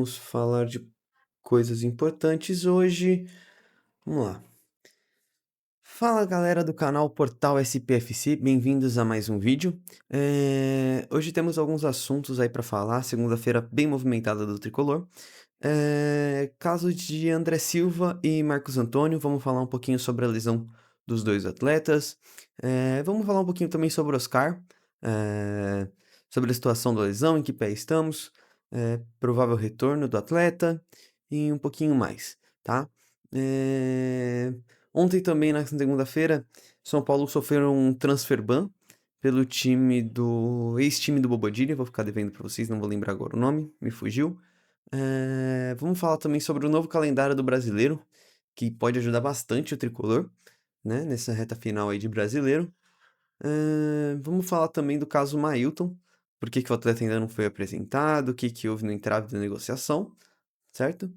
vamos falar de coisas importantes hoje. Vamos lá. Fala galera do canal Portal SPFC, bem-vindos a mais um vídeo. Hoje temos alguns assuntos aí para falar, segunda-feira bem movimentada do Tricolor. Caso de André Silva e Marcos Antônio, vamos falar um pouquinho sobre a lesão dos dois atletas. Vamos falar um pouquinho também sobre o Oscar, é, sobre a situação da lesão, em que pé estamos, provável retorno do atleta e um pouquinho mais, tá? É, Ontem também, na segunda-feira, São Paulo sofreu um transfer ban pelo time do ex-time do Bobadilha, vou ficar devendo para vocês, não vou lembrar agora o nome, me fugiu. Vamos falar também sobre o novo calendário do brasileiro, que pode ajudar bastante o tricolor, né, nessa reta final aí de brasileiro. Vamos falar também do caso Mailton, por que que o atleta ainda não foi apresentado, o que que houve no entrave da negociação, certo?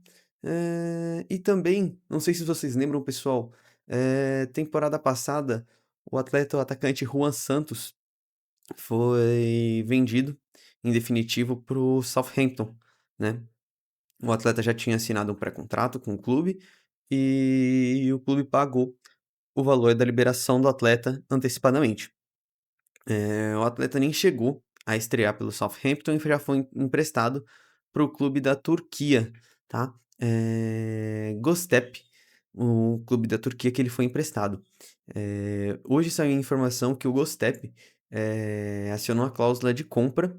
E também, não sei se vocês lembram, pessoal, temporada passada, o atacante Juan Santos foi vendido em definitivo para o Southampton, né? O atleta já tinha assinado um pré-contrato com o clube e o clube pagou o valor da liberação do atleta antecipadamente. O atleta nem chegou a estrear pelo Southampton e já foi emprestado para o clube da Turquia, tá? Göztepe, o clube da Turquia que ele foi emprestado. Hoje saiu a informação que o Göztepe acionou a cláusula de compra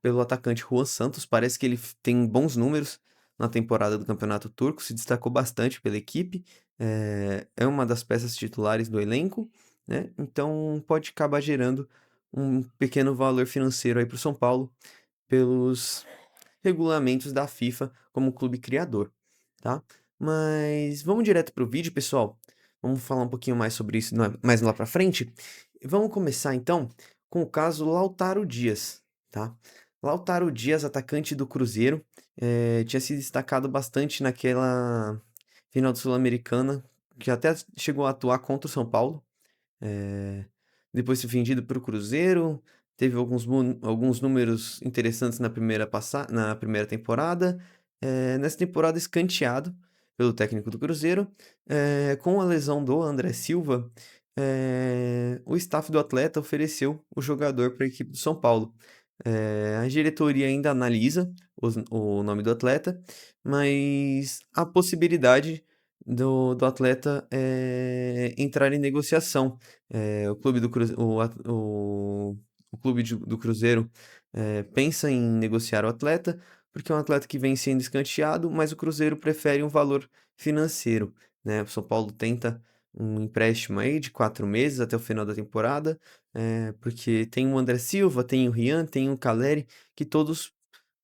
pelo atacante Juan Santos. Parece que ele tem bons números na temporada do Campeonato Turco, se destacou bastante pela equipe, é uma das peças titulares do elenco, né? Então pode acabar gerando um pequeno valor financeiro aí para o São Paulo pelos regulamentos da FIFA como clube criador, tá? Mas vamos direto para o vídeo, pessoal. Vamos falar um pouquinho mais sobre isso mais lá para frente. Vamos começar então com o caso Lautaro Dias, tá? Lautaro Dias, atacante do Cruzeiro, tinha se destacado bastante naquela final do Sul-Americana, que até chegou a atuar contra o São Paulo. eh, Depois foi vendido para o Cruzeiro, teve alguns números interessantes na primeira temporada. Nessa temporada escanteado pelo técnico do Cruzeiro, com a lesão do André Silva, o staff do atleta ofereceu o jogador para a equipe do São Paulo. A diretoria ainda analisa o nome do atleta, mas a possibilidade do atleta entrar em negociação. O clube do Cruzeiro, o clube do Cruzeiro pensa em negociar o atleta, porque é um atleta que vem sendo escanteado, mas o Cruzeiro prefere um valor financeiro, né? O São Paulo tenta um empréstimo aí de 4 meses até o final da temporada, porque tem o André Silva, tem o Rian, tem o Caleri, que todos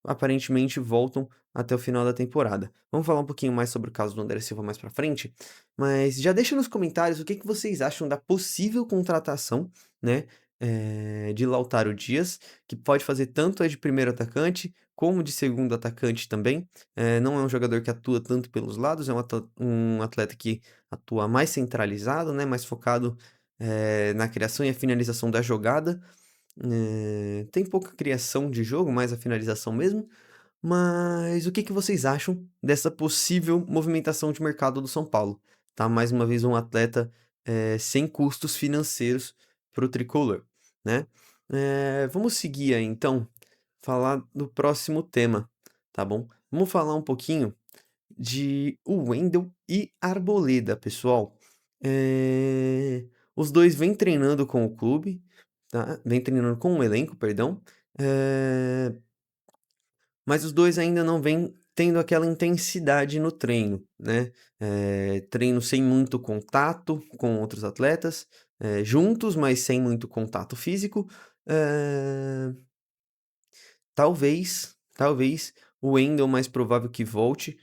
aparentemente voltam até o final da temporada. Vamos falar um pouquinho mais sobre o caso do André Silva mais pra frente, mas já deixa nos comentários o que que vocês acham da possível contratação, né, de Lautaro Dias, que pode fazer tanto a de primeiro atacante como de segundo atacante também. Não é um jogador que atua tanto pelos lados, é um atleta que atua mais centralizado, né, mais focado na criação e a finalização da jogada. Tem pouca criação de jogo, mais a finalização mesmo. Mas o que que vocês acham dessa possível movimentação de mercado do São Paulo? Tá, mais uma vez um atleta sem custos financeiros para o tricolor, né? Vamos seguir aí, então, falar do próximo tema, tá bom? Vamos falar um pouquinho de o Wendel e Arboleda, pessoal. Os dois vêm treinando com o clube, tá? Vêm treinando com o elenco, perdão. Eh, mas os dois ainda não vêm tendo aquela intensidade no treino, né? Treino sem muito contato com outros atletas, juntos, mas sem muito contato físico. Eh, talvez o Wendel mais provável que volte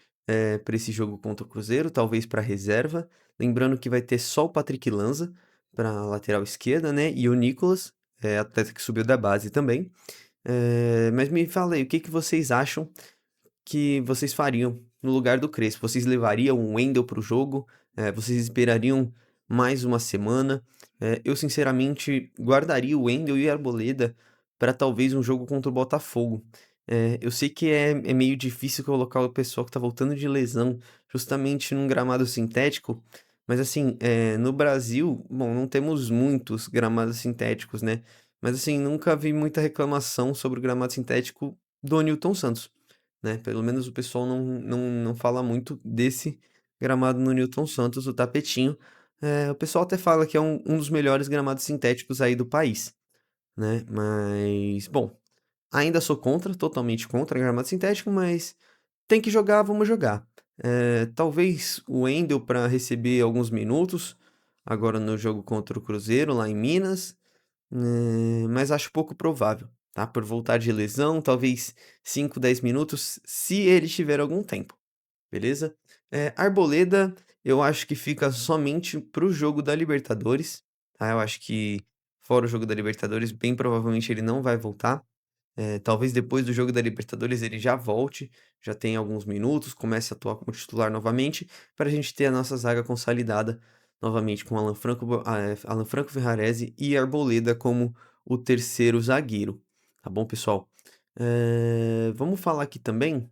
para esse jogo contra o Cruzeiro, talvez para reserva. Lembrando que vai ter só o Patrick Lanza para lateral esquerda, né? E o Nicolas, atleta que subiu da base também. Mas me fala aí, o que que vocês acham que vocês fariam no lugar do Crespo? Vocês levariam o Wendel para o jogo? Vocês esperariam mais uma semana? Eu, sinceramente, guardaria o Wendel e a Arboleda para talvez um jogo contra o Botafogo. Eu sei que é meio difícil colocar o pessoal que tá voltando de lesão justamente num gramado sintético, mas assim, no Brasil, bom, não temos muitos gramados sintéticos, né? Mas assim, nunca vi muita reclamação sobre o gramado sintético do Newton Santos, né? Pelo menos o pessoal não fala muito desse gramado no Newton Santos, o tapetinho. O pessoal até fala que é um dos melhores gramados sintéticos aí do país, né? Mas, bom, ainda sou contra, totalmente contra gramado sintético, mas tem que jogar, vamos jogar. Talvez o Wendel para receber alguns minutos, agora no jogo contra o Cruzeiro, lá em Minas, mas acho pouco provável, tá? Por voltar de lesão, talvez 5, 10 minutos, se ele tiver algum tempo, beleza? Arboleda, eu acho que fica somente pro jogo da Libertadores, tá? Eu acho que fora o jogo da Libertadores, bem provavelmente ele não vai voltar. Talvez depois do jogo da Libertadores ele já volte, já tenha alguns minutos, comece a atuar como titular novamente, para a gente ter a nossa zaga consolidada novamente com Alan Franco Ferrarese e Arboleda como o terceiro zagueiro. Tá bom, pessoal? Vamos falar aqui também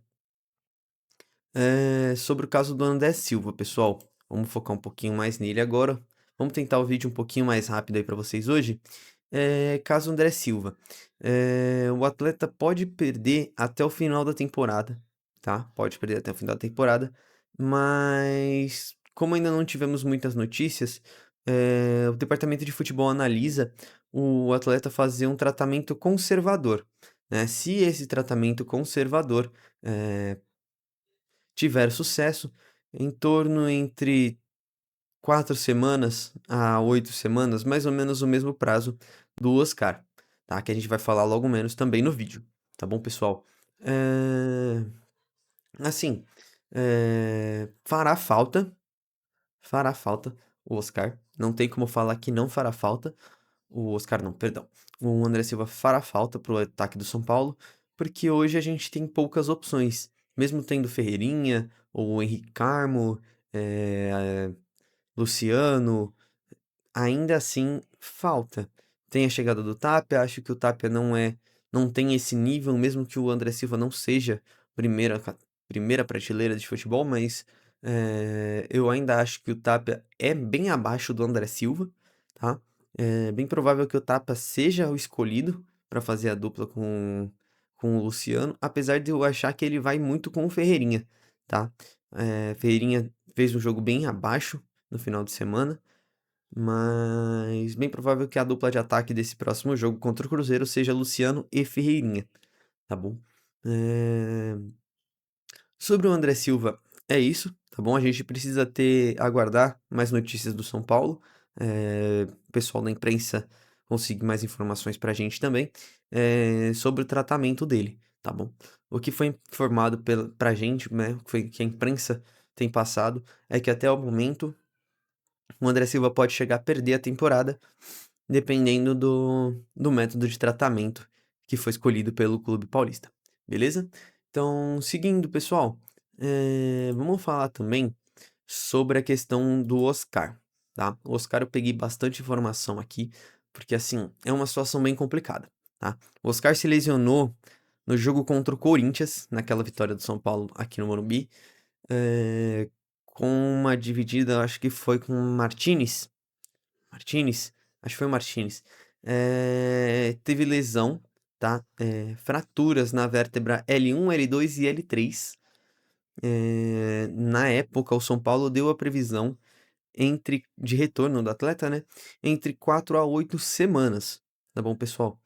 sobre o caso do André Silva, pessoal. Vamos focar um pouquinho mais nele agora. Vamos tentar o vídeo um pouquinho mais rápido aí para vocês hoje. Caso André Silva. O atleta pode perder até o final da temporada, tá? Pode perder até o final da temporada, mas como ainda não tivemos muitas notícias, o departamento de futebol analisa o atleta fazer um tratamento conservador, né? Se esse tratamento conservador tiver sucesso, em torno entre 4 semanas a 8 semanas, mais ou menos o mesmo prazo do Oscar, tá? Que a gente vai falar logo menos também no vídeo, tá bom, pessoal? Eh, Assim, fará falta o Oscar. Não tem como falar que não fará falta. O Oscar não, perdão. O André Silva fará falta pro ataque do São Paulo, porque hoje a gente tem poucas opções. Mesmo tendo Ferreirinha, ou o Henrique Carmo, Luciano, ainda assim falta. Tem a chegada do Tapia, acho que o Tapia não tem esse nível, mesmo que o André Silva não seja primeira prateleira de futebol, mas eu ainda acho que o Tapia é bem abaixo do André Silva, tá? É bem provável que o Tapia seja o escolhido para fazer a dupla com o Luciano, apesar de eu achar que ele vai muito com o Ferreirinha, tá? Ferreirinha fez um jogo bem abaixo no final de semana, mas bem provável que a dupla de ataque desse próximo jogo contra o Cruzeiro seja Luciano e Ferreirinha, tá bom? Eh, Sobre o André Silva, é isso, tá bom? A gente precisa aguardar mais notícias do São Paulo. O pessoal da imprensa conseguir mais informações pra gente também sobre o tratamento dele, tá bom? O que foi informado pra gente, né? Que a imprensa tem passado é que até o momento o André Silva pode chegar a perder a temporada, dependendo do método de tratamento que foi escolhido pelo Clube Paulista, beleza? Então, seguindo, pessoal, vamos falar também sobre a questão do Oscar, tá? O Oscar eu peguei bastante informação aqui, porque assim, é uma situação bem complicada, tá? O Oscar se lesionou no jogo contra o Corinthians, naquela vitória do São Paulo aqui no Morumbi, eh, com uma dividida, acho que foi com o Martinez, acho que foi o Martinez, teve lesão, tá? Fraturas na vértebra L1, L2 e L3. Na época, o São Paulo deu a previsão de retorno do atleta, né? Entre 4 a 8 semanas, tá bom, pessoal?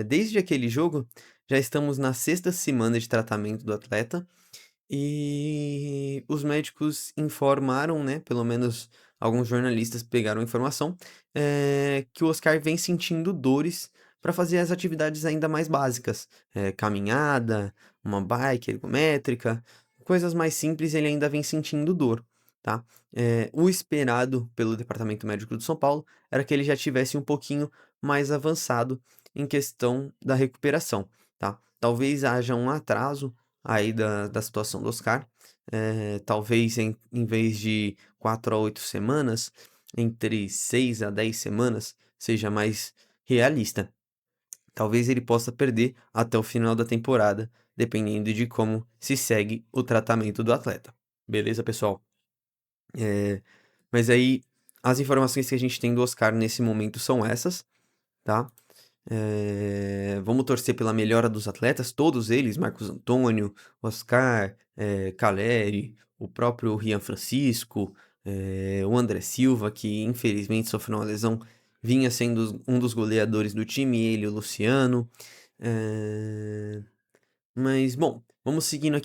Desde aquele jogo, já estamos na sexta semana de tratamento do atleta e os médicos informaram, né? Pelo menos alguns jornalistas pegaram a informação, que o Oscar vem sentindo dores para fazer as atividades ainda mais básicas, caminhada, uma bike ergométrica, coisas mais simples, ele ainda vem sentindo dor, tá? O esperado pelo Departamento Médico de São Paulo era que ele já tivesse um pouquinho mais avançado em questão da recuperação, tá? Talvez haja um atraso aí da situação do Oscar. Talvez em vez de 4 a 8 semanas, entre 6 a 10 semanas, seja mais realista. talvez ele possa perder até o final da temporada, dependendo de como se segue o tratamento do atleta. Beleza, pessoal? Eh, mas aí, as informações que a gente tem do Oscar nesse momento são essas, tá? Vamos torcer pela melhora dos atletas, todos eles, Marcos Antônio, Oscar, Caleri, o próprio Rian Francisco, o André Silva, que infelizmente sofreu uma lesão, vinha sendo um dos goleadores do time, ele e o Luciano. Eh, mas, bom, vamos seguindo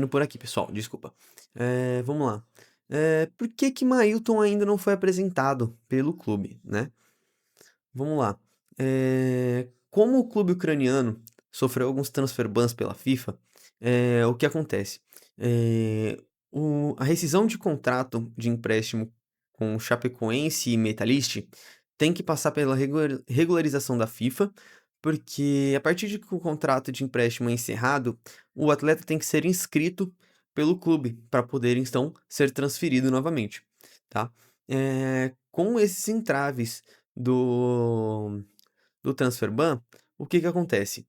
por aqui, pessoal, desculpa. Vamos lá. Por que que Mailton ainda não foi apresentado pelo clube, né? Vamos lá. Como o clube ucraniano sofreu alguns transfer bans pela FIFA, o que acontece? Eh, a rescisão de contrato de empréstimo com o Chapecoense e Metalist tem que passar pela regularização da FIFA, porque a partir de que o contrato de empréstimo é encerrado, o atleta tem que ser inscrito pelo clube para poder então ser transferido novamente, tá? Com esses entraves do transfer ban, o que que acontece?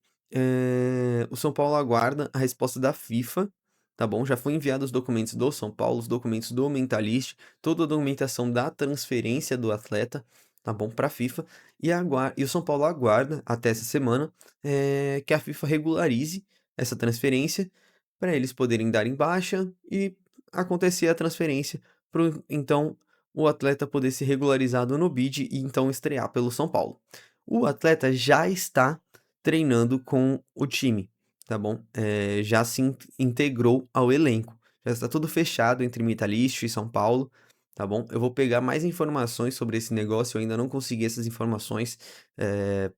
O São Paulo aguarda a resposta da FIFA, tá bom? Já foi enviado os documentos do São Paulo, os documentos do Mentalist, toda a documentação da transferência do atleta, tá bom? Para a FIFA, e o São Paulo aguarda até essa semana, que a FIFA regularize essa transferência para eles poderem dar em baixa e acontecer a transferência para então o atleta poder ser regularizado no bid e então estrear pelo São Paulo. O atleta já está treinando com o time, tá bom? Já se integrou ao elenco. Já está tudo fechado entre Metalist e São Paulo, tá bom? Eu vou pegar mais informações sobre esse negócio, eu ainda não consegui essas informações, eh,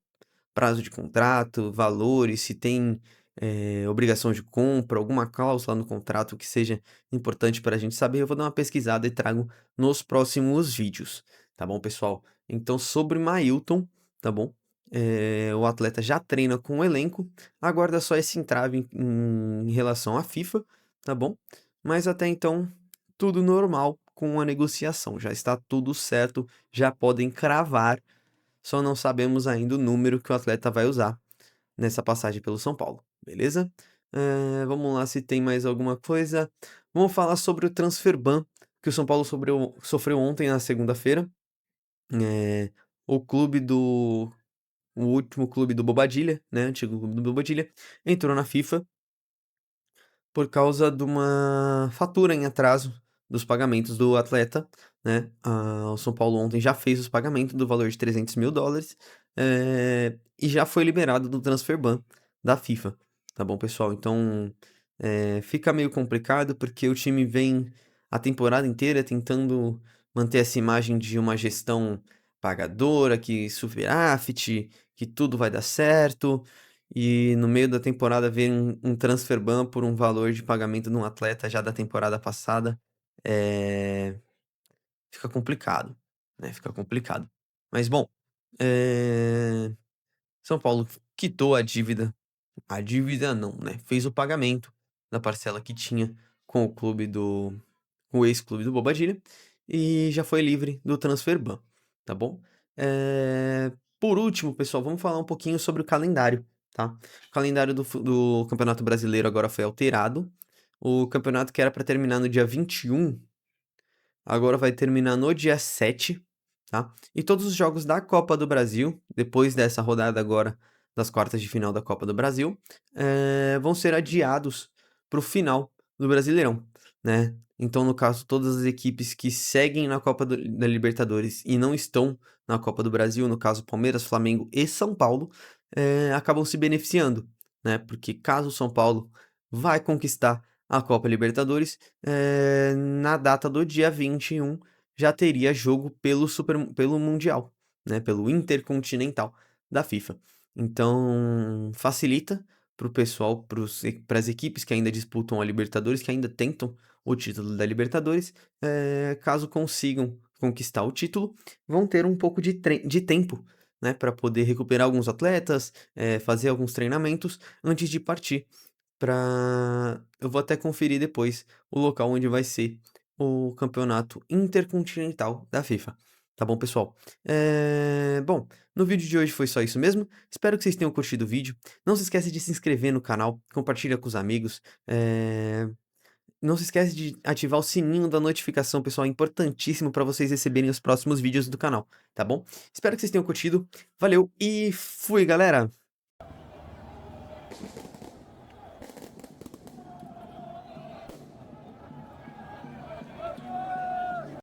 prazo de contrato, valores, se tem, obrigação de compra, alguma cláusula no contrato que seja importante para a gente saber, eu vou dar uma pesquisada e trago nos próximos vídeos, tá bom, pessoal? Então, sobre Mailton, tá bom? O atleta já treina com o elenco, aguarda só esse entrave em relação à FIFA, tá bom? Mas até então, tudo normal com a negociação, já está tudo certo, já podem cravar, só não sabemos ainda o número que o atleta vai usar nessa passagem pelo São Paulo, beleza? Vamos lá se tem mais alguma coisa. Vamos falar sobre o transfer ban que o São Paulo sofreu ontem na segunda-feira. Eh, o clube do o último clube do Bobadilha, né, antigo clube do Bobadilha, entrou na FIFA por causa de uma fatura em atraso dos pagamentos do atleta, né? O São Paulo ontem já fez os pagamentos do valor de $300.000, e já foi liberado do transfer ban da FIFA, tá bom, pessoal? Então, fica meio complicado porque o time vem a temporada inteira tentando manter essa imagem de uma gestão pagadora, que superávit, que tudo vai dar certo, e no meio da temporada ver um transfer ban por um valor de pagamento de um atleta já da temporada passada, eh, fica complicado, né, fica complicado. Mas bom, eh, São Paulo quitou a dívida não, né, fez o pagamento da parcela que tinha com o clube do com o ex-clube do Bobadilha, e já foi livre do transfer ban, tá bom? Por último, pessoal, vamos falar um pouquinho sobre o calendário, tá? O calendário do Campeonato Brasileiro agora foi alterado. O campeonato que era para terminar no dia 21, agora vai terminar no dia 7, tá? E todos os jogos da Copa do Brasil, depois dessa rodada agora das quartas de final da Copa do Brasil, vão ser adiados para o final do Brasileirão, né? Então, no caso, todas as equipes que seguem na Copa da Libertadores e não estão na Copa do Brasil, no caso Palmeiras, Flamengo e São Paulo, acabam se beneficiando, né? Porque caso o São Paulo vai conquistar a Copa Libertadores, na data do dia 21 já teria jogo pelo Mundial, né, pelo Intercontinental da FIFA. Então, facilita para o pessoal, para as equipes que ainda disputam a Libertadores, que ainda tentam o título da Libertadores, caso consigam conquistar o título, vão ter um pouco de tempo, né, para poder recuperar alguns atletas, fazer alguns treinamentos antes de partir eu vou até conferir depois o local onde vai ser o campeonato intercontinental da FIFA, Tá bom, pessoal? Bom, no vídeo de hoje foi só isso mesmo. Espero que vocês tenham curtido o vídeo. Não se esqueça de se inscrever no canal, compartilha com os amigos. Não se esquece de ativar o sininho da notificação, pessoal. É importantíssimo para vocês receberem os próximos vídeos do canal, tá bom? Espero que vocês tenham curtido. Valeu e fui, galera!